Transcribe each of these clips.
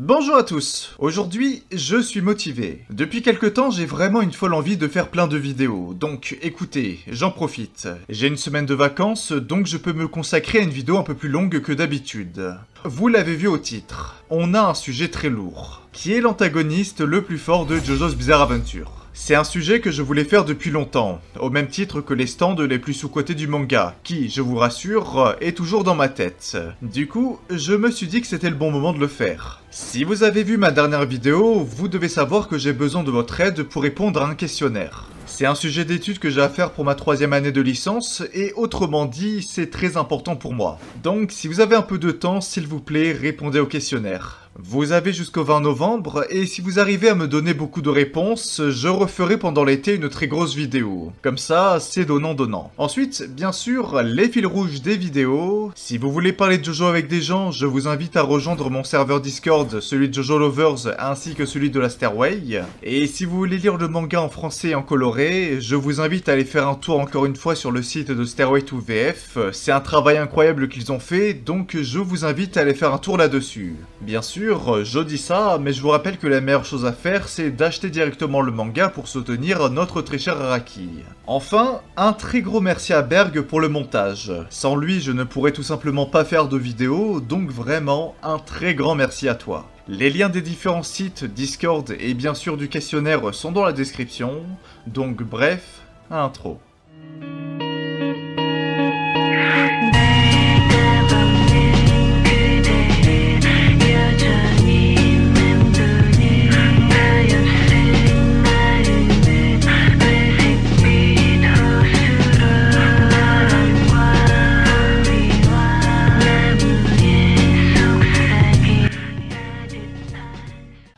Bonjour à tous, aujourd'hui je suis motivé. Depuis quelque temps j'ai vraiment une folle envie de faire plein de vidéos, donc écoutez, j'en profite. J'ai une semaine de vacances, donc je peux me consacrer à une vidéo un peu plus longue que d'habitude. Vous l'avez vu au titre, on a un sujet très lourd, qui est l'antagoniste le plus fort de JoJo's Bizarre Adventure. C'est un sujet que je voulais faire depuis longtemps, au même titre que les stands les plus sous-cotés du manga, qui, je vous rassure, est toujours dans ma tête. Du coup, je me suis dit que c'était le bon moment de le faire. Si vous avez vu ma dernière vidéo, vous devez savoir que j'ai besoin de votre aide pour répondre à un questionnaire. C'est un sujet d'étude que j'ai à faire pour ma 3e année de licence, et autrement dit, c'est très important pour moi. Donc, si vous avez un peu de temps, s'il vous plaît, répondez au questionnaire. Vous avez jusqu'au 20 novembre, et si vous arrivez à me donner beaucoup de réponses, je referai pendant l'été une très grosse vidéo. Comme ça, c'est donnant-donnant. Ensuite, bien sûr, les fils rouges des vidéos. Si vous voulez parler de JoJo avec des gens, je vous invite à rejoindre mon serveur Discord, celui de JoJo Lovers, ainsi que celui de la Stairway. Et si vous voulez lire le manga en français et en coloré, je vous invite à aller faire un tour encore une fois sur le site de Stairway to VF. C'est un travail incroyable qu'ils ont fait, donc je vous invite à aller faire un tour là-dessus. Bien sûr, je dis ça, mais je vous rappelle que la meilleure chose à faire, c'est d'acheter directement le manga pour soutenir notre très cher Araki. Enfin, un très gros merci à Berg pour le montage. Sans lui, je ne pourrais tout simplement pas faire de vidéo, donc vraiment, un très grand merci à toi. Les liens des différents sites, Discord et bien sûr du questionnaire sont dans la description, donc bref, intro.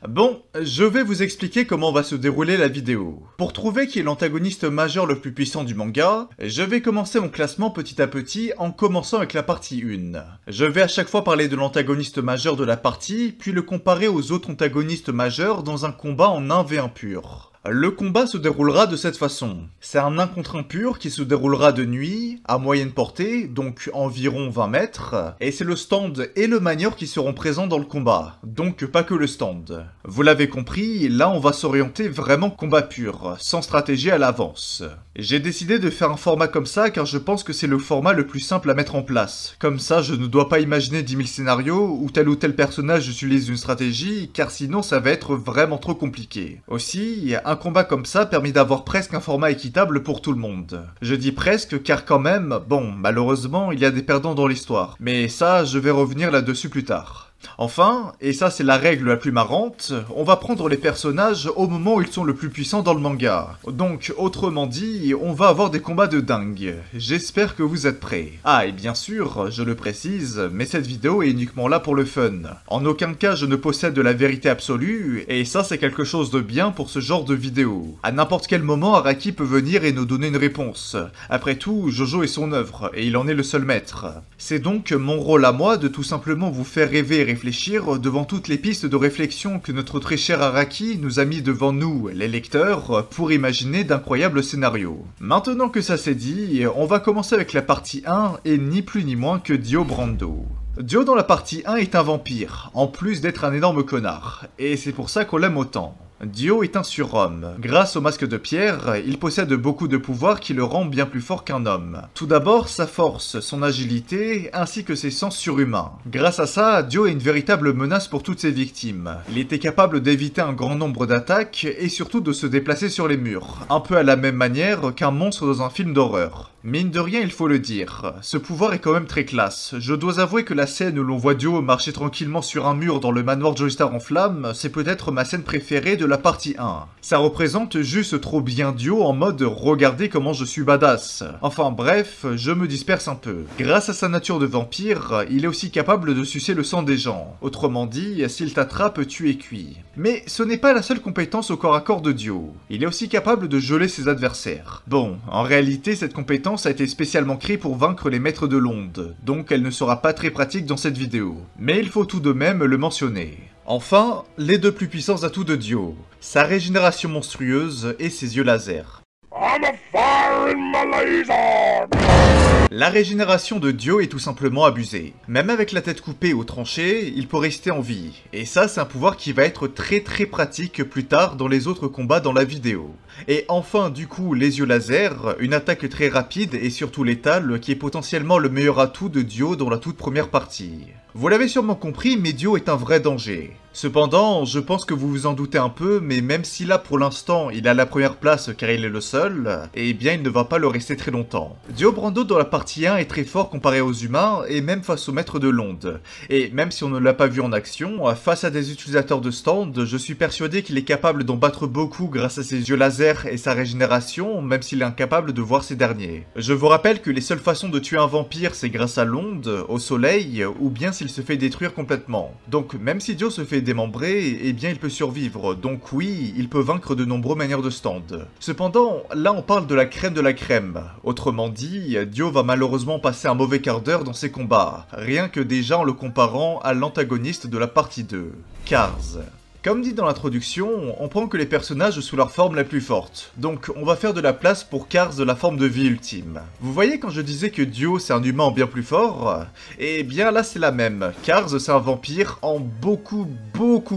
Bon, je vais vous expliquer comment va se dérouler la vidéo. Pour trouver qui est l'antagoniste majeur le plus puissant du manga, je vais commencer mon classement petit à petit en commençant avec la partie 1. Je vais à chaque fois parler de l'antagoniste majeur de la partie, puis le comparer aux autres antagonistes majeurs dans un combat en 1v1 pur. Le combat se déroulera de cette façon. C'est un 1 contre 1 pur qui se déroulera de nuit, à moyenne portée, donc environ 20 mètres, et c'est le stand et le manieur qui seront présents dans le combat, donc pas que le stand. Vous l'avez compris, là on va s'orienter vraiment combat pur, sans stratégie à l'avance. J'ai décidé de faire un format comme ça car je pense que c'est le format le plus simple à mettre en place. Comme ça, je ne dois pas imaginer 10 000 scénarios où tel ou tel personnage utilise une stratégie, car sinon ça va être vraiment trop compliqué. Aussi, un combat comme ça permet d'avoir presque un format équitable pour tout le monde. Je dis presque car quand même, bon, malheureusement, il y a des perdants dans l'histoire. Mais ça, je vais revenir là-dessus plus tard. Enfin, et ça c'est la règle la plus marrante, on va prendre les personnages au moment où ils sont le plus puissants dans le manga. Donc, autrement dit, on va avoir des combats de dingue. J'espère que vous êtes prêts. Ah, et bien sûr, je le précise, mais cette vidéo est uniquement là pour le fun. En aucun cas je ne possède de la vérité absolue, et ça c'est quelque chose de bien pour ce genre de vidéo. À n'importe quel moment, Araki peut venir et nous donner une réponse. Après tout, JoJo est son œuvre, et il en est le seul maître. C'est donc mon rôle à moi de tout simplement vous faire rêver et réfléchir devant toutes les pistes de réflexion que notre très cher Araki nous a mis devant nous, les lecteurs, pour imaginer d'incroyables scénarios. Maintenant que ça c'est dit, on va commencer avec la partie 1 et ni plus ni moins que Dio Brando. Dio dans la partie 1 est un vampire, en plus d'être un énorme connard, et c'est pour ça qu'on l'aime autant. Dio est un surhomme. Grâce au masque de pierre, il possède beaucoup de pouvoirs qui le rendent bien plus fort qu'un homme. Tout d'abord, sa force, son agilité, ainsi que ses sens surhumains. Grâce à ça, Dio est une véritable menace pour toutes ses victimes. Il était capable d'éviter un grand nombre d'attaques, et surtout de se déplacer sur les murs, un peu à la même manière qu'un monstre dans un film d'horreur. Mine de rien, il faut le dire, ce pouvoir est quand même très classe. Je dois avouer que la scène où l'on voit Dio marcher tranquillement sur un mur dans le manoir Joystar en flammes, c'est peut-être ma scène préférée de la partie 1. Ça représente juste trop bien Dio en mode regardez comment je suis badass. Enfin bref, je me disperse un peu. Grâce à sa nature de vampire, il est aussi capable de sucer le sang des gens. Autrement dit, s'il t'attrape, tu es cuit. Mais ce n'est pas la seule compétence au corps à corps de Dio. Il est aussi capable de geler ses adversaires. Bon, en réalité, cette compétence a été spécialement créée pour vaincre les maîtres de l'onde, donc elle ne sera pas très pratique dans cette vidéo. Mais il faut tout de même le mentionner. Enfin, les deux plus puissants atouts de Dio, sa régénération monstrueuse et ses yeux laser. I'm a fire in my laser. La régénération de Dio est tout simplement abusée. Même avec la tête coupée ou tranchée, il peut rester en vie. Et ça, c'est un pouvoir qui va être très pratique plus tard dans les autres combats dans la vidéo. Et enfin, du coup, les yeux laser, une attaque très rapide et surtout létale qui est potentiellement le meilleur atout de Dio dans la toute première partie. Vous l'avez sûrement compris, mais Dio est un vrai danger. Cependant, je pense que vous vous en doutez un peu, mais même si là pour l'instant il a la première place car il est le seul, eh bien il ne va pas le rester très longtemps. Dio Brando dans la partie 1 est très fort comparé aux humains et même face au maître de l'onde. Et même si on ne l'a pas vu en action, face à des utilisateurs de stand, je suis persuadé qu'il est capable d'en battre beaucoup grâce à ses yeux laser et sa régénération, même s'il est incapable de voir ces derniers. Je vous rappelle que les seules façons de tuer un vampire c'est grâce à l'onde, au soleil, ou bien s'il se fait détruire complètement. Donc même si Dio se fait démembré, eh bien il peut survivre, donc oui, il peut vaincre de nombreuses manières de stand. Cependant, là on parle de la crème de la crème. Autrement dit, Dio va malheureusement passer un mauvais quart d'heure dans ses combats, rien que déjà en le comparant à l'antagoniste de la partie 2, Kars. Comme dit dans l'introduction, on prend que les personnages sous leur forme la plus forte, donc on va faire de la place pour Kars de la forme de vie ultime. Vous voyez quand je disais que Dio c'est un humain en bien plus fort, eh bien là c'est la même, Kars c'est un vampire en beaucoup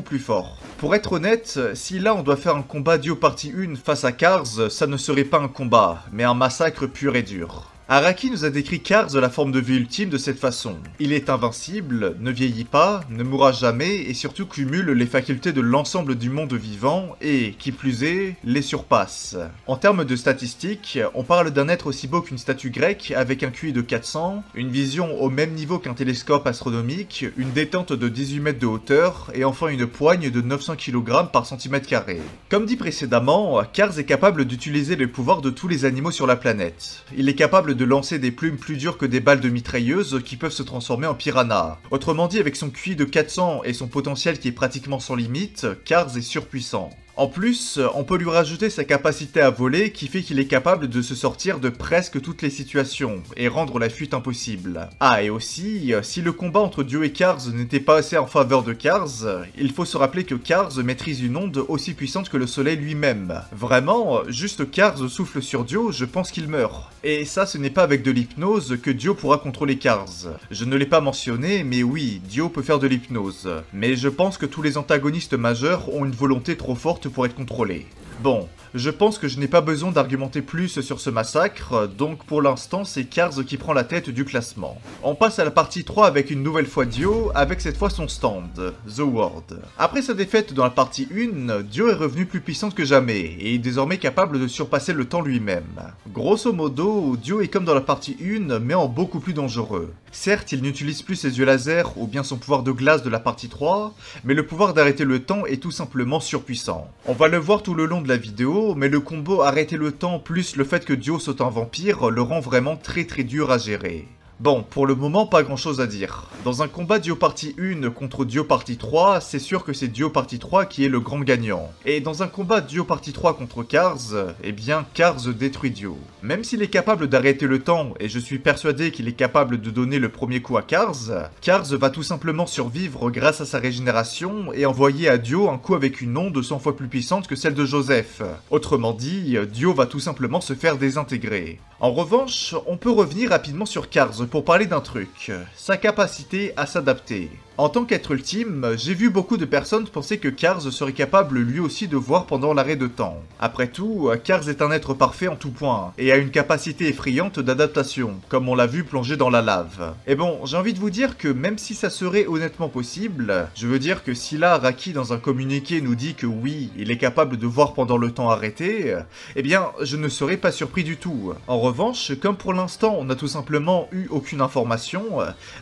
plus fort. Pour être honnête, si là on doit faire un combat Dio partie 1 face à Kars, ça ne serait pas un combat, mais un massacre pur et dur. Araki nous a décrit Kars de la forme de vie ultime de cette façon. Il est invincible, ne vieillit pas, ne mourra jamais et surtout cumule les facultés de l'ensemble du monde vivant et, qui plus est, les surpasse. En termes de statistiques, on parle d'un être aussi beau qu'une statue grecque avec un QI de 400, une vision au même niveau qu'un télescope astronomique, une détente de 18 mètres de hauteur et enfin une poigne de 900 kg par centimètre carré. Comme dit précédemment, Kars est capable d'utiliser les pouvoirs de tous les animaux sur la planète. Il est capable de lancer des plumes plus dures que des balles de mitrailleuse qui peuvent se transformer en piranha. Autrement dit, avec son QI de 400 et son potentiel qui est pratiquement sans limite, Kars est surpuissant. En plus, on peut lui rajouter sa capacité à voler qui fait qu'il est capable de se sortir de presque toutes les situations et rendre la fuite impossible. Ah et aussi, si le combat entre Dio et Kars n'était pas assez en faveur de Kars, il faut se rappeler que Kars maîtrise une onde aussi puissante que le soleil lui-même. Vraiment, juste Kars souffle sur Dio, je pense qu'il meurt. Et ça ce n'est pas avec de l'hypnose que Dio pourra contrôler Kars. Je ne l'ai pas mentionné, mais oui, Dio peut faire de l'hypnose. Mais je pense que tous les antagonistes majeurs ont une volonté trop forte pour être contrôlés. Bon, je pense que je n'ai pas besoin d'argumenter plus sur ce massacre, donc pour l'instant c'est Kars qui prend la tête du classement. On passe à la partie 3 avec une nouvelle fois Dio, avec cette fois son stand, The Ward. Après sa défaite dans la partie 1, Dio est revenu plus puissante que jamais, et est désormais capable de surpasser le temps lui-même. Grosso modo, Dio est comme dans la partie 1, mais en beaucoup plus dangereux. Certes, il n'utilise plus ses yeux laser ou bien son pouvoir de glace de la partie 3, mais le pouvoir d'arrêter le temps est tout simplement surpuissant. On va le voir tout le long de la vidéo, mais le combo arrêter le temps plus le fait que Dio saute un vampire le rend vraiment très dur à gérer. Bon, pour le moment, pas grand chose à dire. Dans un combat Dio partie 1 contre Dio partie 3, c'est sûr que c'est Dio partie 3 qui est le grand gagnant. Et dans un combat Dio partie 3 contre Kars, eh bien Kars détruit Dio. Même s'il est capable d'arrêter le temps, et je suis persuadé qu'il est capable de donner le premier coup à Kars, Kars va tout simplement survivre grâce à sa régénération et envoyer à Dio un coup avec une onde 100 fois plus puissante que celle de Joseph. Autrement dit, Dio va tout simplement se faire désintégrer. En revanche, on peut revenir rapidement sur Kars pour parler d'un truc, sa capacité à s'adapter. En tant qu'être ultime, j'ai vu beaucoup de personnes penser que Kars serait capable lui aussi de voir pendant l'arrêt de temps. Après tout, Kars est un être parfait en tout point, et a une capacité effrayante d'adaptation, comme on l'a vu plonger dans la lave. Et bon, j'ai envie de vous dire que même si ça serait honnêtement possible, je veux dire que si là Araki dans un communiqué nous dit que oui, il est capable de voir pendant le temps arrêté, eh bien je ne serais pas surpris du tout. En revanche, comme pour l'instant on n'a tout simplement eu aucune information,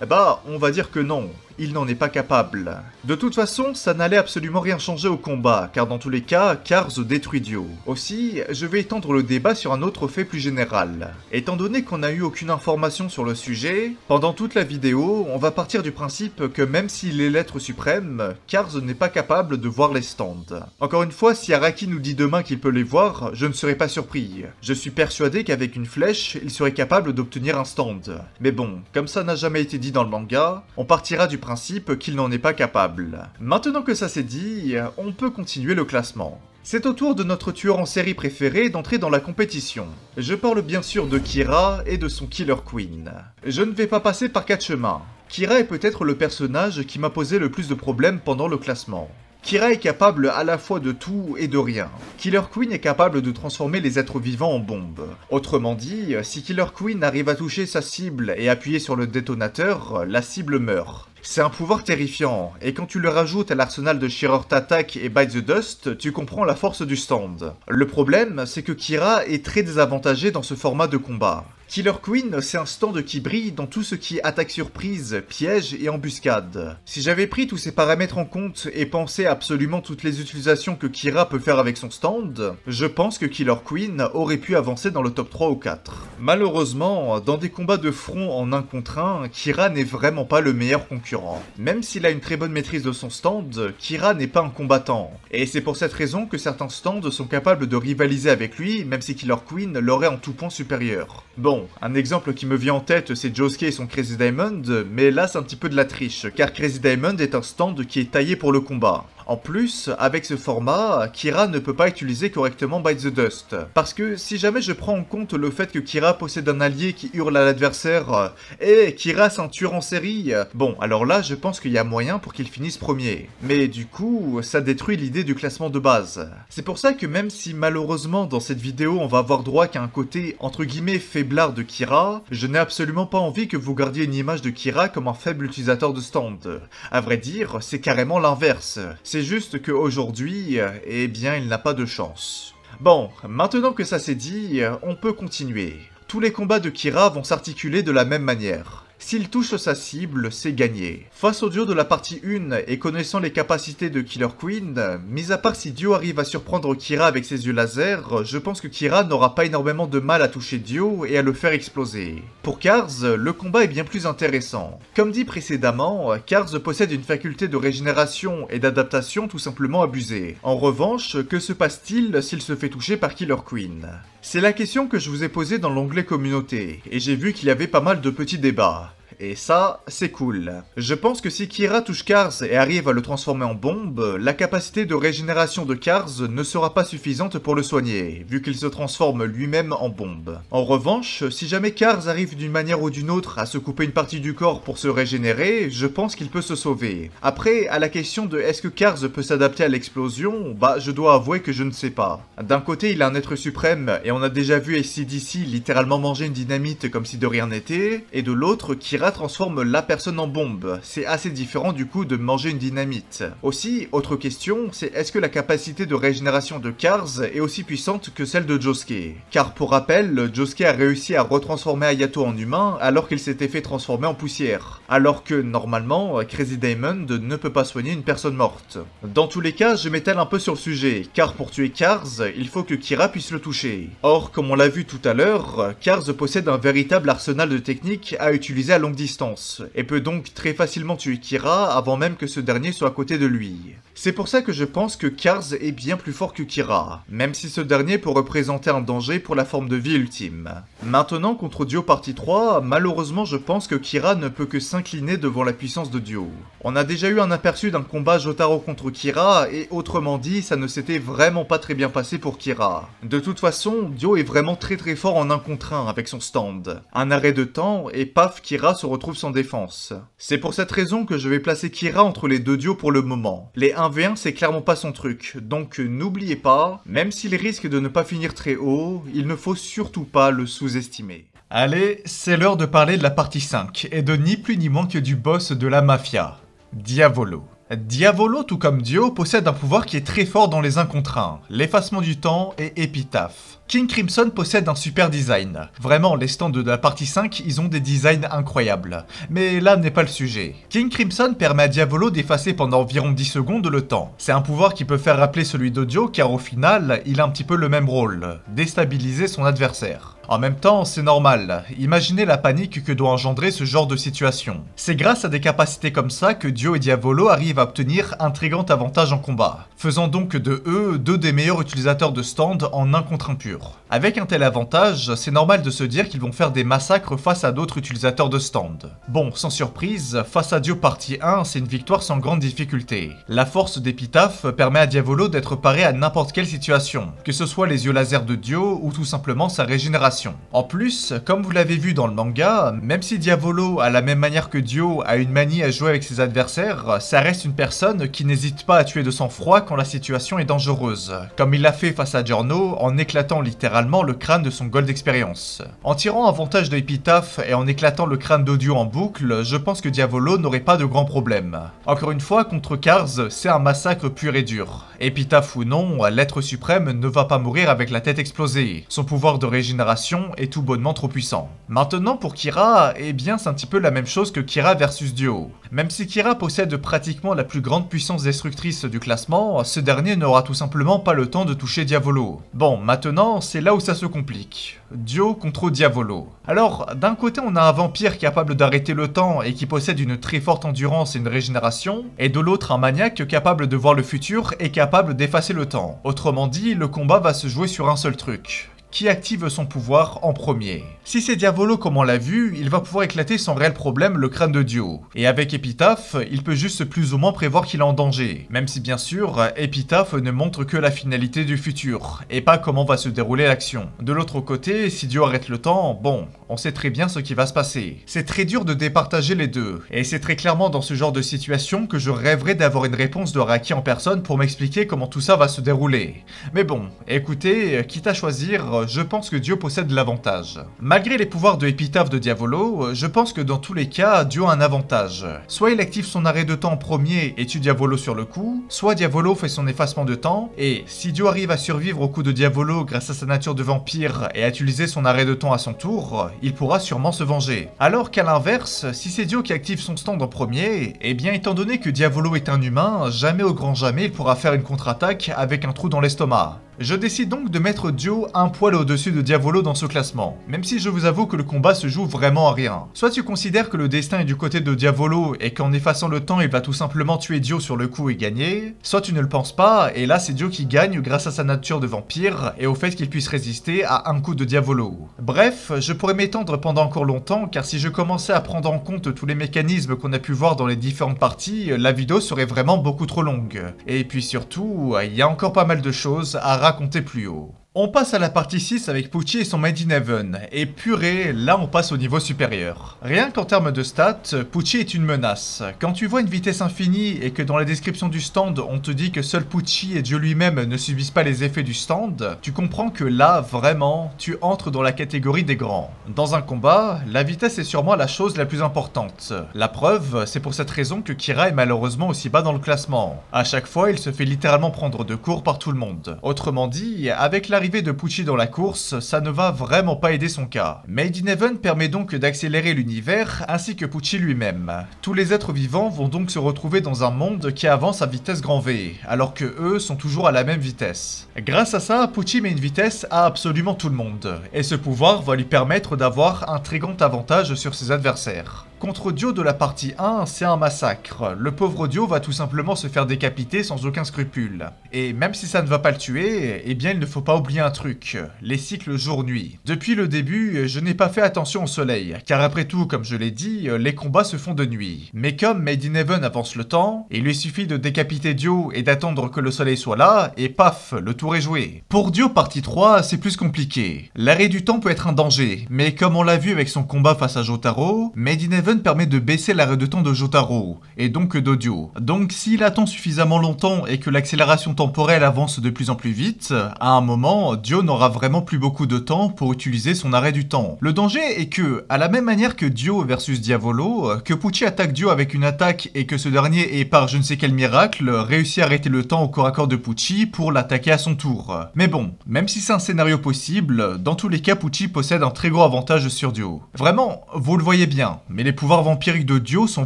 bah on va dire que non. Il n'en est pas capable. De toute façon, ça n'allait absolument rien changer au combat, car dans tous les cas, Kars détruit Dio. Aussi, je vais étendre le débat sur un autre fait plus général. Étant donné qu'on n'a eu aucune information sur le sujet, pendant toute la vidéo, on va partir du principe que même s'il est l'être suprême, Kars n'est pas capable de voir les stands. Encore une fois, si Araki nous dit demain qu'il peut les voir, je ne serai pas surpris. Je suis persuadé qu'avec une flèche, il serait capable d'obtenir un stand. Mais bon, comme ça n'a jamais été dit dans le manga, on partira du principe qu'il n'en est pas capable. Maintenant que ça c'est dit, on peut continuer le classement. C'est au tour de notre tueur en série préféré d'entrer dans la compétition. Je parle bien sûr de Kira et de son Killer Queen. Je ne vais pas passer par 4 chemins. Kira est peut-être le personnage qui m'a posé le plus de problèmes pendant le classement. Kira est capable à la fois de tout et de rien. Killer Queen est capable de transformer les êtres vivants en bombes. Autrement dit, si Killer Queen arrive à toucher sa cible et appuyer sur le détonateur, la cible meurt. C'est un pouvoir terrifiant, et quand tu le rajoutes à l'arsenal de Shearer Attack et Bite the Dust, tu comprends la force du stand. Le problème, c'est que Kira est très désavantagé dans ce format de combat. Killer Queen, c'est un stand qui brille dans tout ce qui est attaque surprise, piège et embuscade. Si j'avais pris tous ces paramètres en compte et pensé à absolument toutes les utilisations que Kira peut faire avec son stand, je pense que Killer Queen aurait pu avancer dans le top 3 ou 4. Malheureusement, dans des combats de front en 1 contre 1, Kira n'est vraiment pas le meilleur concurrent. Même s'il a une très bonne maîtrise de son stand, Kira n'est pas un combattant. Et c'est pour cette raison que certains stands sont capables de rivaliser avec lui, même si Killer Queen l'aurait en tout point supérieur. Bon, un exemple qui me vient en tête, c'est Josuke et son Crazy Diamond, mais là c'est un petit peu de la triche, car Crazy Diamond est un stand qui est taillé pour le combat. En plus, avec ce format, Kira ne peut pas utiliser correctement Bite the Dust. Parce que si jamais je prends en compte le fait que Kira possède un allié qui hurle à l'adversaire « Eh, Kira c'est un tueur en série !» Bon, alors là je pense qu'il y a moyen pour qu'il finisse premier. Mais du coup, ça détruit l'idée du classement de base. C'est pour ça que même si malheureusement dans cette vidéo on va avoir droit qu'à un côté entre guillemets faiblard de Kira, je n'ai absolument pas envie que vous gardiez une image de Kira comme un faible utilisateur de stand. À vrai dire, c'est carrément l'inverse. C'est juste qu'aujourd'hui, eh bien, il n'a pas de chance. Bon, maintenant que ça c'est dit, on peut continuer. Tous les combats de Kira vont s'articuler de la même manière. S'il touche sa cible, c'est gagné. Face au duo de la partie 1 et connaissant les capacités de Killer Queen, mis à part si Dio arrive à surprendre Kira avec ses yeux laser, je pense que Kira n'aura pas énormément de mal à toucher Dio et à le faire exploser. Pour Cars, le combat est bien plus intéressant. Comme dit précédemment, Cars possède une faculté de régénération et d'adaptation tout simplement abusée. En revanche, que se passe-t-il s'il se fait toucher par Killer Queen ? C'est la question que je vous ai posée dans l'onglet communauté, et j'ai vu qu'il y avait pas mal de petits débats. Et ça, c'est cool. Je pense que si Kira touche Cars et arrive à le transformer en bombe, la capacité de régénération de Cars ne sera pas suffisante pour le soigner, vu qu'il se transforme lui-même en bombe. En revanche, si jamais Cars arrive d'une manière ou d'une autre à se couper une partie du corps pour se régénérer, je pense qu'il peut se sauver. Après, à la question de est-ce que Cars peut s'adapter à l'explosion, bah je dois avouer que je ne sais pas. D'un côté, il est un être suprême, et on a déjà vu AC/DC littéralement manger une dynamite comme si de rien n'était, et de l'autre, Kira transforme la personne en bombe. C'est assez différent du coup de manger une dynamite. Aussi, autre question, c'est est-ce que la capacité de régénération de Cars est aussi puissante que celle de Josuke? Car pour rappel, Josuke a réussi à retransformer Hayato en humain alors qu'il s'était fait transformer en poussière. Alors que normalement, Crazy Diamond ne peut pas soigner une personne morte. Dans tous les cas, je m'étale un peu sur le sujet, car pour tuer Cars, il faut que Kira puisse le toucher. Or, comme on l'a vu tout à l'heure, Cars possède un véritable arsenal de techniques à utiliser à longue distance, et peut donc très facilement tuer Kira avant même que ce dernier soit à côté de lui. C'est pour ça que je pense que Cars est bien plus fort que Kira, même si ce dernier peut représenter un danger pour la forme de vie ultime. Maintenant, contre Dio partie 3, malheureusement je pense que Kira ne peut que s'incliner devant la puissance de Dio. On a déjà eu un aperçu d'un combat Jotaro contre Kira, et autrement dit, ça ne s'était vraiment pas très bien passé pour Kira. De toute façon, Dio est vraiment très fort en 1 contre 1 avec son stand. Un arrêt de temps, et paf, Kira se retrouve sans défense. C'est pour cette raison que je vais placer Kira entre les deux duos pour le moment. Les 1v1 c'est clairement pas son truc, donc n'oubliez pas, même s'il risque de ne pas finir très haut, il ne faut surtout pas le sous-estimer. Allez, c'est l'heure de parler de la partie 5, et de ni plus ni moins que du boss de la mafia, Diavolo. Diavolo, tout comme Dio, possède un pouvoir qui est très fort dans les 1 contre 1, l'effacement du temps et Épitaphe. King Crimson possède un super design. Vraiment, les stands de la partie 5, ils ont des designs incroyables. Mais là n'est pas le sujet. King Crimson permet à Diavolo d'effacer pendant environ 10 secondes le temps. C'est un pouvoir qui peut faire rappeler celui de Dio car au final, il a un petit peu le même rôle, déstabiliser son adversaire. En même temps, c'est normal. Imaginez la panique que doit engendrer ce genre de situation. C'est grâce à des capacités comme ça que Dio et Diavolo arrivent à obtenir un très grand avantage en combat, faisant donc de eux deux des meilleurs utilisateurs de stand en 1 contre 1 pur. Avec un tel avantage, c'est normal de se dire qu'ils vont faire des massacres face à d'autres utilisateurs de stand. Bon, sans surprise, face à Dio partie 1, c'est une victoire sans grande difficulté. La force d'Épitaphe permet à Diavolo d'être paré à n'importe quelle situation, que ce soit les yeux laser de Dio ou tout simplement sa régénération. En plus, comme vous l'avez vu dans le manga, même si Diavolo, à la même manière que Dio, a une manie à jouer avec ses adversaires, ça reste une personne qui n'hésite pas à tuer de sang-froid quand la situation est dangereuse, comme il l'a fait face à Giorno en éclatant littéralement le crâne de son Gold Experience. En tirant avantage de Épitaphe et en éclatant le crâne de Dio en boucle, je pense que Diavolo n'aurait pas de grands problèmes. Encore une fois, contre Cars, c'est un massacre pur et dur. Épitaphe ou non, l'être suprême ne va pas mourir avec la tête explosée. Son pouvoir de régénération est tout bonnement trop puissant. Maintenant pour Kira, eh bien c'est un petit peu la même chose que Kira versus Dio. Même si Kira possède pratiquement la plus grande puissance destructrice du classement, ce dernier n'aura tout simplement pas le temps de toucher Diavolo. Bon, maintenant c'est là où ça se complique. Dio contre Diavolo. Alors, d'un côté on a un vampire capable d'arrêter le temps et qui possède une très forte endurance et une régénération, et de l'autre un maniaque capable de voir le futur et capable d'effacer le temps. Autrement dit, le combat va se jouer sur un seul truc. Qui active son pouvoir en premier? Si c'est Diavolo comme on l'a vu, il va pouvoir éclater sans réel problème le crâne de Dio. Et avec Épitaphe, il peut juste plus ou moins prévoir qu'il est en danger. Même si bien sûr, Épitaphe ne montre que la finalité du futur, et pas comment va se dérouler l'action. De l'autre côté, si Dio arrête le temps, bon, on sait très bien ce qui va se passer. C'est très dur de départager les deux, et c'est très clairement dans ce genre de situation que je rêverais d'avoir une réponse de Araki en personne pour m'expliquer comment tout ça va se dérouler. Mais bon, écoutez, quitte à choisir, je pense que Dio possède l'avantage. Malgré les pouvoirs de Épitaphe de Diavolo, je pense que dans tous les cas, Dio a un avantage. Soit il active son arrêt de temps en premier et tue Diavolo sur le coup, soit Diavolo fait son effacement de temps, et si Dio arrive à survivre au coup de Diavolo grâce à sa nature de vampire et à utiliser son arrêt de temps à son tour, il pourra sûrement se venger. Alors qu'à l'inverse, si c'est Dio qui active son stand en premier, eh bien étant donné que Diavolo est un humain, jamais au grand jamais il pourra faire une contre-attaque avec un trou dans l'estomac. Je décide donc de mettre Dio un poil au-dessus de Diavolo dans ce classement, même si je vous avoue que le combat se joue vraiment à rien. Soit tu considères que le destin est du côté de Diavolo et qu'en effaçant le temps il va tout simplement tuer Dio sur le coup et gagner, soit tu ne le penses pas et là c'est Dio qui gagne grâce à sa nature de vampire et au fait qu'il puisse résister à un coup de Diavolo. Bref, je pourrais m'étendre pendant encore longtemps car si je commençais à prendre en compte tous les mécanismes qu'on a pu voir dans les différentes parties, la vidéo serait vraiment beaucoup trop longue. Et puis surtout, il y a encore pas mal de choses à raconter plus haut. On passe à la partie 6 avec Pucci et son Made in Heaven, et purée, là on passe au niveau supérieur. Rien qu'en termes de stats, Pucci est une menace. Quand tu vois une vitesse infinie et que dans la description du stand on te dit que seul Pucci et Dieu lui-même ne subissent pas les effets du stand, tu comprends que là, vraiment, tu entres dans la catégorie des grands. Dans un combat, la vitesse est sûrement la chose la plus importante. La preuve, c'est pour cette raison que Kira est malheureusement aussi bas dans le classement. À chaque fois, il se fait littéralement prendre de court par tout le monde. Autrement dit, avec l'arrivée de Pucci dans la course, ça ne va vraiment pas aider son cas. Made in Heaven permet donc d'accélérer l'univers, ainsi que Pucci lui-même. Tous les êtres vivants vont donc se retrouver dans un monde qui avance à vitesse grand V, alors que eux sont toujours à la même vitesse. Grâce à ça, Pucci met une vitesse à absolument tout le monde, et ce pouvoir va lui permettre d'avoir un très grand avantage sur ses adversaires. Contre Dio de la partie 1, c'est un massacre. Le pauvre Dio va tout simplement se faire décapiter sans aucun scrupule. Et même si ça ne va pas le tuer, eh bien il ne faut pas oublier un truc, les cycles jour-nuit. Depuis le début, je n'ai pas fait attention au soleil, car après tout, comme je l'ai dit, les combats se font de nuit. Mais comme Made in Heaven avance le temps, il lui suffit de décapiter Dio et d'attendre que le soleil soit là, et paf, le tour est joué. Pour Dio partie 3, c'est plus compliqué. L'arrêt du temps peut être un danger, mais comme on l'a vu avec son combat face à Jotaro, Made in Heaven permet de baisser l'arrêt de temps de Jotaro, et donc d'Dio. Donc s'il attend suffisamment longtemps et que l'accélération temporelle avance de plus en plus vite, à un moment, Dio n'aura vraiment plus beaucoup de temps pour utiliser son arrêt du temps. Le danger est que, à la même manière que Dio versus Diavolo, que Pucci attaque Dio avec une attaque et que ce dernier ait par je ne sais quel miracle réussi à arrêter le temps au corps à corps de Pucci pour l'attaquer à son tour. Mais bon, même si c'est un scénario possible, dans tous les cas Pucci possède un très gros avantage sur Dio. Vraiment, vous le voyez bien, mais les pouvoirs vampiriques de Dio sont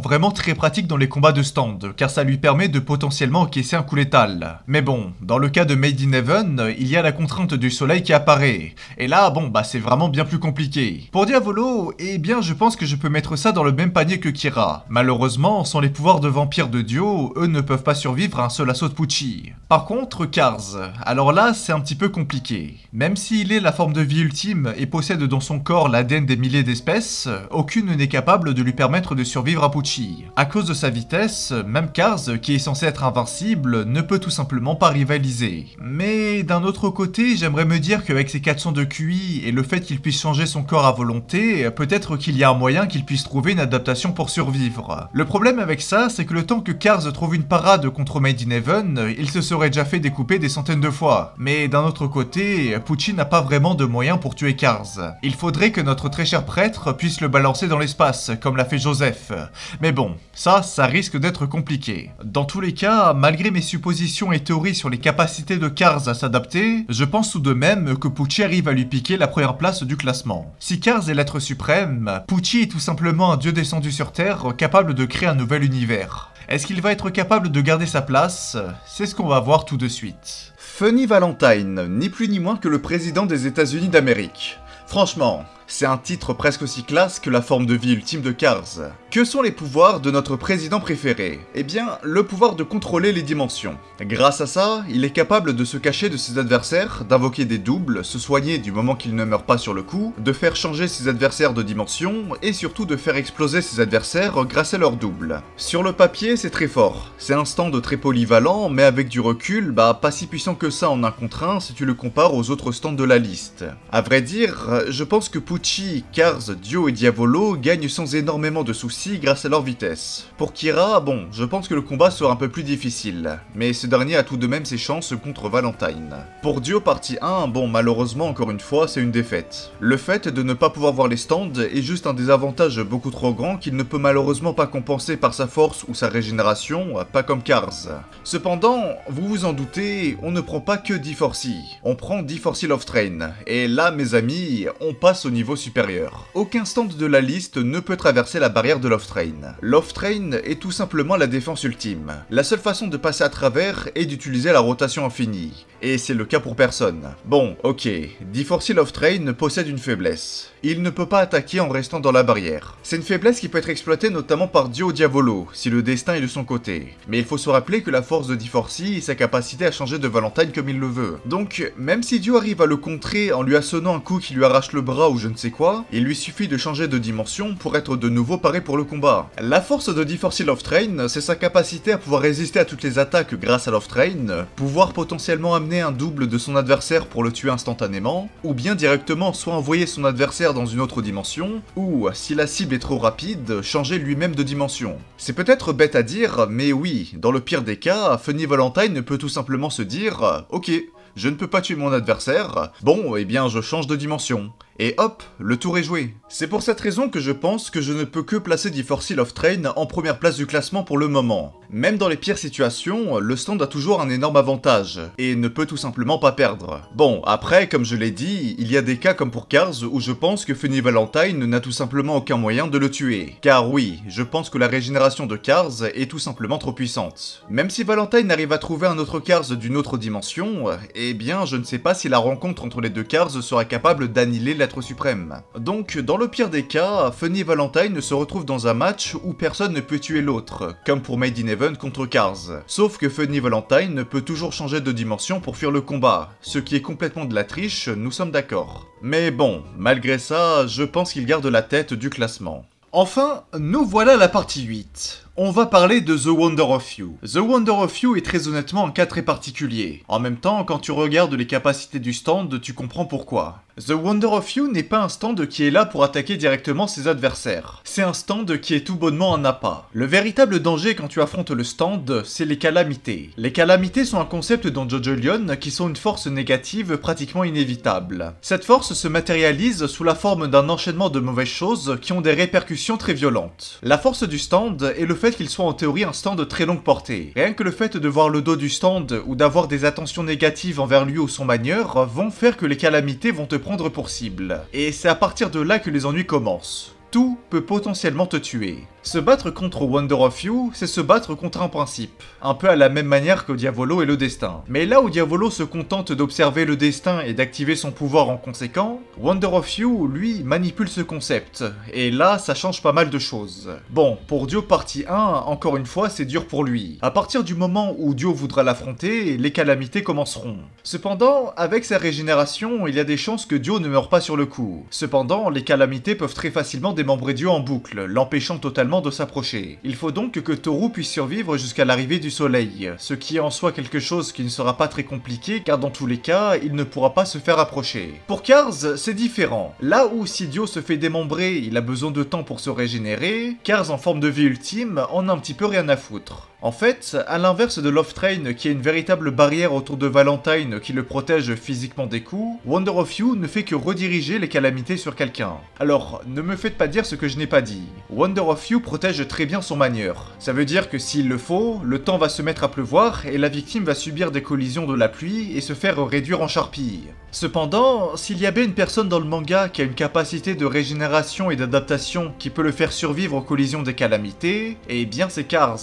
vraiment très pratiques dans les combats de stand, car ça lui permet de potentiellement encaisser un coup létal. Mais bon, dans le cas de Made in Heaven, il y a la contrainte du soleil qui apparaît, et là, bon, bah c'est vraiment bien plus compliqué. Pour Diavolo, eh bien je pense que je peux mettre ça dans le même panier que Kira. Malheureusement, sans les pouvoirs de vampire de Dio, eux ne peuvent pas survivre à un seul assaut de Pucci. Par contre, Kars, alors là, c'est un petit peu compliqué. Même s'il est la forme de vie ultime et possède dans son corps l'ADN des milliers d'espèces, aucune n'est capable de lui permettre de survivre à Pucci. À cause de sa vitesse, même Kars, qui est censé être invincible, ne peut tout simplement pas rivaliser. Mais d'un autre côté, j'aimerais me dire qu'avec ses 400 de QI et le fait qu'il puisse changer son corps à volonté, peut-être qu'il y a un moyen qu'il puisse trouver une adaptation pour survivre. Le problème avec ça, c'est que le temps que Kars trouve une parade contre Made in Heaven, il se serait déjà fait découper des centaines de fois. Mais d'un autre côté, Pucci n'a pas vraiment de moyens pour tuer Kars. Il faudrait que notre très cher prêtre puisse le balancer dans l'espace, comme l'a fait Joseph. Mais bon, ça risque d'être compliqué. Dans tous les cas, malgré mes suppositions et théories sur les capacités de Kars à s'adapter, je pense tout de même que Pucci arrive à lui piquer la première place du classement. Si Kars est l'être suprême, Pucci est tout simplement un dieu descendu sur Terre capable de créer un nouvel univers. Est-ce qu'il va être capable de garder sa place? C'est ce qu'on va voir tout de suite. Funny Valentine, ni plus ni moins que le président des États-Unis d'Amérique. Franchement, c'est un titre presque aussi classe que la forme de vie ultime de Kars. Que sont les pouvoirs de notre président préféré? Eh bien, le pouvoir de contrôler les dimensions. Grâce à ça, il est capable de se cacher de ses adversaires, d'invoquer des doubles, se soigner du moment qu'il ne meurt pas sur le coup, de faire changer ses adversaires de dimension, et surtout de faire exploser ses adversaires grâce à leur double. Sur le papier, c'est très fort. C'est un stand très polyvalent, mais avec du recul, pas si puissant que ça en 1 contre 1 si tu le compares aux autres stands de la liste. À vrai dire, je pense que Pucci, Kars, Dio et Diavolo gagnent sans énormément de soucis grâce à leur vitesse. Pour Kira, bon, je pense que le combat sera un peu plus difficile, mais ce dernier a tout de même ses chances contre Valentine. Pour Dio partie 1, bon, malheureusement encore une fois, c'est une défaite. Le fait de ne pas pouvoir voir les stands est juste un désavantage beaucoup trop grand qu'il ne peut malheureusement pas compenser par sa force ou sa régénération, pas comme Kars. Cependant, vous vous en doutez, on ne prend pas que D4C, on prend D4C Love Train, et là mes amis, on passe au niveau supérieur. Aucun stand de la liste ne peut traverser la barrière de Love Train. Love Train est tout simplement la défense ultime. La seule façon de passer à travers est d'utiliser la rotation infinie. Et c'est le cas pour personne. Bon, ok, D4C Love Train possède une faiblesse. Il ne peut pas attaquer en restant dans la barrière. C'est une faiblesse qui peut être exploitée notamment par Dio Diavolo, si le destin est de son côté. Mais il faut se rappeler que la force de D4C est sa capacité à changer de Valentine comme il le veut. Donc, même si Dio arrive à le contrer en lui assonnant un coup qui lui arrache le bras ou je ne sais quoi, il lui suffit de changer de dimension pour être de nouveau paré pour le combat. La force de D4C Love Train, c'est sa capacité à pouvoir résister à toutes les attaques grâce à Love Train, pouvoir potentiellement amener un double de son adversaire pour le tuer instantanément, ou bien directement soit envoyer son adversaire dans une autre dimension, ou, si la cible est trop rapide, changer lui-même de dimension. C'est peut-être bête à dire, mais oui, dans le pire des cas, Funny Valentine peut tout simplement se dire « Ok, je ne peux pas tuer mon adversaire, bon, eh bien je change de dimension. » Et hop, le tour est joué. C'est pour cette raison que je pense que je ne peux que placer D4C Love Train en première place du classement pour le moment. Même dans les pires situations, le stand a toujours un énorme avantage, et ne peut tout simplement pas perdre. Bon, après, comme je l'ai dit, il y a des cas comme pour Kars où je pense que Funny Valentine n'a tout simplement aucun moyen de le tuer. Car oui, je pense que la régénération de Kars est tout simplement trop puissante. Même si Valentine arrive à trouver un autre Kars d'une autre dimension, eh bien je ne sais pas si la rencontre entre les deux Kars sera capable d'annihiler l'être suprême. Donc, dans le pire des cas, Funny Valentine se retrouve dans un match où personne ne peut tuer l'autre, comme pour Made in Heaven contre Kars. Sauf que Funny Valentine peut toujours changer de dimension pour fuir le combat, ce qui est complètement de la triche, nous sommes d'accord. Mais bon, malgré ça, je pense qu'il garde la tête du classement. Enfin, nous voilà à la partie 8. On va parler de The Wonder of You. The Wonder of You est très honnêtement un cas très particulier. En même temps, quand tu regardes les capacités du stand, tu comprends pourquoi. The Wonder of You n'est pas un stand qui est là pour attaquer directement ses adversaires. C'est un stand qui est tout bonnement un appât. Le véritable danger quand tu affrontes le stand, c'est les calamités. Les calamités sont un concept dans JoJo Lion qui sont une force négative pratiquement inévitable. Cette force se matérialise sous la forme d'un enchaînement de mauvaises choses qui ont des répercussions très violentes. La force du stand est le fait qu'il soit en théorie un stand de très longue portée. Rien que le fait de voir le dos du stand ou d'avoir des attentions négatives envers lui ou son manieur vont faire que les calamités vont te prendre pour cible. Et c'est à partir de là que les ennuis commencent. Tout peut potentiellement te tuer. Se battre contre Wonder of You, c'est se battre contre un principe. Un peu à la même manière que Diavolo et le destin. Mais là où Diavolo se contente d'observer le destin et d'activer son pouvoir en conséquent, Wonder of You, lui, manipule ce concept. Et là, ça change pas mal de choses. Bon, pour Dio partie 1, encore une fois, c'est dur pour lui. À partir du moment où Dio voudra l'affronter, les calamités commenceront. Cependant, avec sa régénération, il y a des chances que Dio ne meure pas sur le coup. Cependant, les calamités peuvent très facilement démembrer Dio en boucle, l'empêchant totalement de s'approcher. Il faut donc que Toru puisse survivre jusqu'à l'arrivée du soleil, ce qui est en soi quelque chose qui ne sera pas très compliqué car dans tous les cas, il ne pourra pas se faire approcher. Pour Cars, c'est différent. Là où si Dio se fait démembrer, il a besoin de temps pour se régénérer, Cars en forme de vie ultime en a un petit peu rien à foutre. En fait, à l'inverse de Love Train qui a une véritable barrière autour de Valentine qui le protège physiquement des coups, Wonder of You ne fait que rediriger les calamités sur quelqu'un. Alors, ne me faites pas dire ce que je n'ai pas dit. Wonder of You protège très bien son manieur. Ça veut dire que s'il le faut, le temps va se mettre à pleuvoir et la victime va subir des collisions de la pluie et se faire réduire en charpie. Cependant, s'il y a bien une personne dans le manga qui a une capacité de régénération et d'adaptation qui peut le faire survivre aux collisions des calamités, eh bien c'est Cars.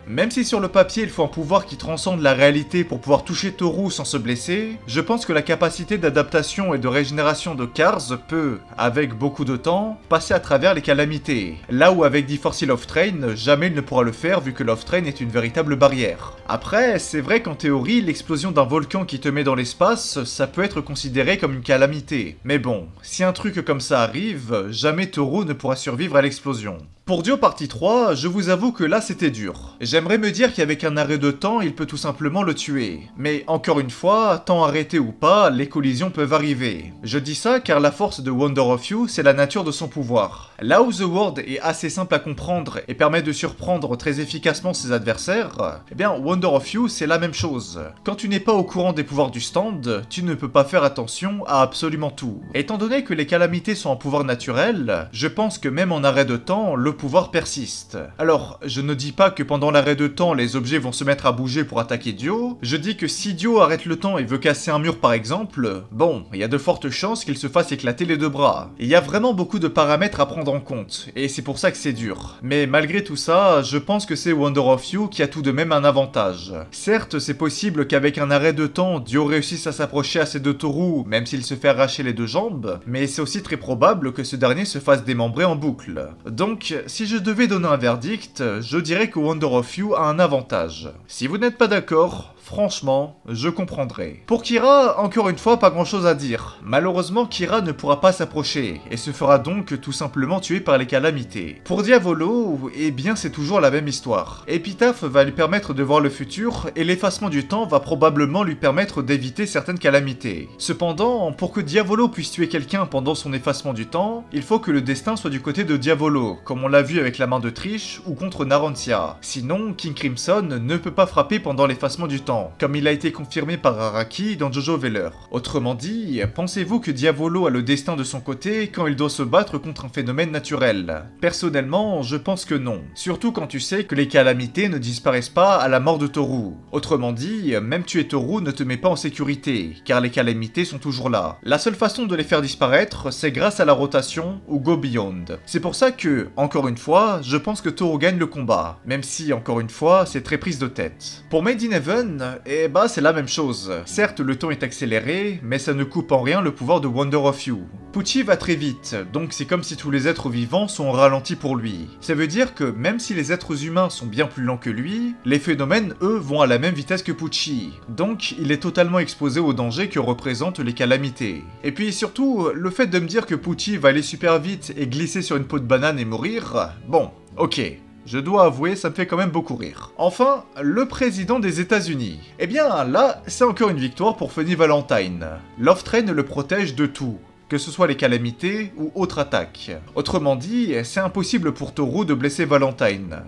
Même si sur le papier il faut un pouvoir qui transcende la réalité pour pouvoir toucher Toru sans se blesser, je pense que la capacité d'adaptation et de régénération de Cars peut, avec beaucoup de temps, passer à travers les calamités. Là où avec D-Force et Love Train, jamais il ne pourra le faire vu que Love Train est une véritable barrière. Après, c'est vrai qu'en théorie, l'explosion d'un volcan qui te met dans l'espace, ça peut être considéré comme une calamité. Mais bon, si un truc comme ça arrive, jamais Toru ne pourra survivre à l'explosion. Pour Dio partie 3, je vous avoue que là c'était dur. J'aimerais me dire qu'avec un arrêt de temps, il peut tout simplement le tuer. Mais encore une fois, temps arrêté ou pas, les collisions peuvent arriver. Je dis ça car la force de Wonder of You, c'est la nature de son pouvoir. Là où The World est assez simple à comprendre et permet de surprendre très efficacement ses adversaires, eh bien Wonder of You c'est la même chose. Quand tu n'es pas au courant des pouvoirs du stand, tu ne peux pas faire attention à absolument tout. Étant donné que les calamités sont un pouvoir naturel, je pense que même en arrêt de temps, le pouvoir persiste. Alors, je ne dis pas que pendant l'arrêt de temps, les objets vont se mettre à bouger pour attaquer Dio, je dis que si Dio arrête le temps et veut casser un mur par exemple, bon, il y a de fortes chances qu'il se fasse éclater les deux bras. Il y a vraiment beaucoup de paramètres à prendre en compte, et c'est pour ça que c'est dur. Mais malgré tout ça, je pense que c'est Wonder of You qui a tout de même un avantage. Certes, c'est possible qu'avec un arrêt de temps, Dio réussisse à s'approcher assez de Toru, même s'il se fait arracher les deux jambes, mais c'est aussi très probable que ce dernier se fasse démembrer en boucle. Donc, si je devais donner un verdict, je dirais que Wonder of You a un avantage. Si vous n'êtes pas d'accord, franchement, je comprendrai. Pour Kira, encore une fois, pas grand chose à dire. Malheureusement, Kira ne pourra pas s'approcher, et se fera donc tout simplement tuer par les calamités. Pour Diavolo, eh bien c'est toujours la même histoire. Epitaph va lui permettre de voir le futur, et l'effacement du temps va probablement lui permettre d'éviter certaines calamités. Cependant, pour que Diavolo puisse tuer quelqu'un pendant son effacement du temps, il faut que le destin soit du côté de Diavolo, comme on l'a vu avec la main de Trish ou contre Narantia. Sinon, King Crimson ne peut pas frapper pendant l'effacement du temps, comme il a été confirmé par Araki dans Jojo Veller. Autrement dit, pensez-vous que Diavolo a le destin de son côté quand il doit se battre contre un phénomène naturel? Personnellement, je pense que non. Surtout quand tu sais que les calamités ne disparaissent pas à la mort de Toru. Autrement dit, même tuer Toru ne te met pas en sécurité, car les calamités sont toujours là. La seule façon de les faire disparaître, c'est grâce à la rotation ou Go Beyond. C'est pour ça que, encore une fois, je pense que Toru gagne le combat, même si, encore une fois, c'est très prise de tête. Pour Made in Heaven, eh bah c'est la même chose. Certes, le temps est accéléré, mais ça ne coupe en rien le pouvoir de Wonder of You. Pucci va très vite, donc c'est comme si tous les êtres vivants sont au ralenti pour lui. Ça veut dire que même si les êtres humains sont bien plus lents que lui, les phénomènes, eux, vont à la même vitesse que Pucci. Donc, il est totalement exposé aux dangers que représentent les calamités. Et puis surtout, le fait de me dire que Pucci va aller super vite et glisser sur une peau de banane et mourir, bon, ok. Je dois avouer, ça me fait quand même beaucoup rire. Enfin, le président des États-Unis. Eh bien, là, c'est encore une victoire pour Funny Valentine. Love Train le protège de tout, que ce soit les calamités ou autres attaques. Autrement dit, c'est impossible pour Toru de blesser Valentine.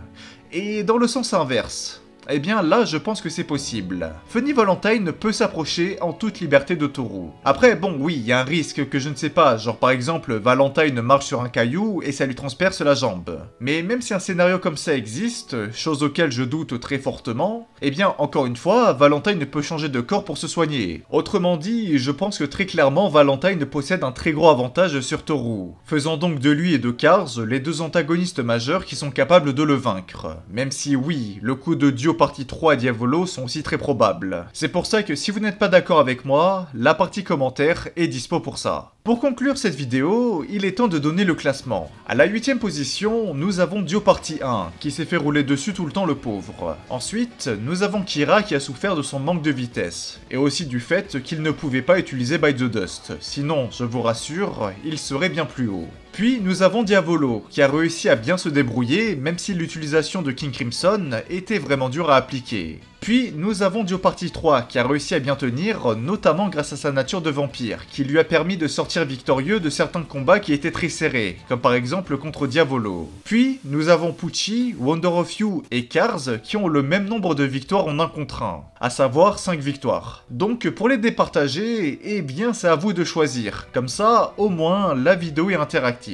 Et dans le sens inverse, Eh bien là, je pense que c'est possible. Funny Valentine peut s'approcher en toute liberté de Toru. Après, bon, oui, il y a un risque que je ne sais pas, genre par exemple, Valentine marche sur un caillou et ça lui transperce la jambe. Mais même si un scénario comme ça existe, chose auquel je doute très fortement, eh bien, encore une fois, Valentine peut changer de corps pour se soigner. Autrement dit, je pense que très clairement, Valentine possède un très gros avantage sur Toru, faisant donc de lui et de Cars les deux antagonistes majeurs qui sont capables de le vaincre. Même si oui, le coup de Dio partie 3 et Diavolo sont aussi très probables. C'est pour ça que si vous n'êtes pas d'accord avec moi, la partie commentaire est dispo pour ça. Pour conclure cette vidéo, il est temps de donner le classement. À la 8ème position, nous avons Dio partie 1, qui s'est fait rouler dessus tout le temps le pauvre. Ensuite, nous avons Kira qui a souffert de son manque de vitesse, et aussi du fait qu'il ne pouvait pas utiliser By the Dust, sinon, je vous rassure, il serait bien plus haut. Puis nous avons Diavolo, qui a réussi à bien se débrouiller, même si l'utilisation de King Crimson était vraiment dure à appliquer. Puis nous avons Dio partie 3, qui a réussi à bien tenir, notamment grâce à sa nature de vampire, qui lui a permis de sortir victorieux de certains combats qui étaient très serrés, comme par exemple contre Diavolo. Puis nous avons Pucci, Wonder of You et Cars, qui ont le même nombre de victoires en 1 contre 1, à savoir 5 victoires. Donc pour les départager, eh bien c'est à vous de choisir, comme ça au moins la vidéo est interactive.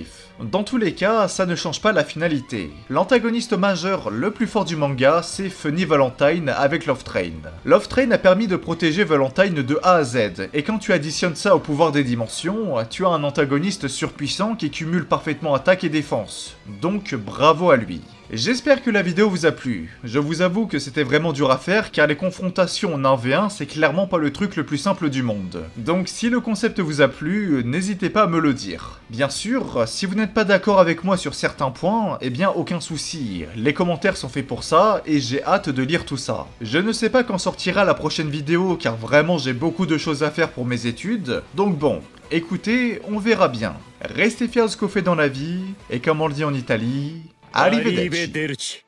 Dans tous les cas, ça ne change pas la finalité. L'antagoniste majeur le plus fort du manga, c'est Funny Valentine avec Love Train. Love Train a permis de protéger Valentine de A à Z, et quand tu additionnes ça au pouvoir des dimensions, tu as un antagoniste surpuissant qui cumule parfaitement attaque et défense. Donc bravo à lui. J'espère que la vidéo vous a plu. Je vous avoue que c'était vraiment dur à faire car les confrontations en 1v1 c'est clairement pas le truc le plus simple du monde. Donc si le concept vous a plu, n'hésitez pas à me le dire. Bien sûr, si vous n'êtes pas d'accord avec moi sur certains points, eh bien aucun souci. Les commentaires sont faits pour ça et j'ai hâte de lire tout ça. Je ne sais pas quand sortira la prochaine vidéo car vraiment j'ai beaucoup de choses à faire pour mes études. Donc bon, écoutez, on verra bien. Restez fiers de ce qu'on fait dans la vie et comme on le dit en Italie... Arrivederci.「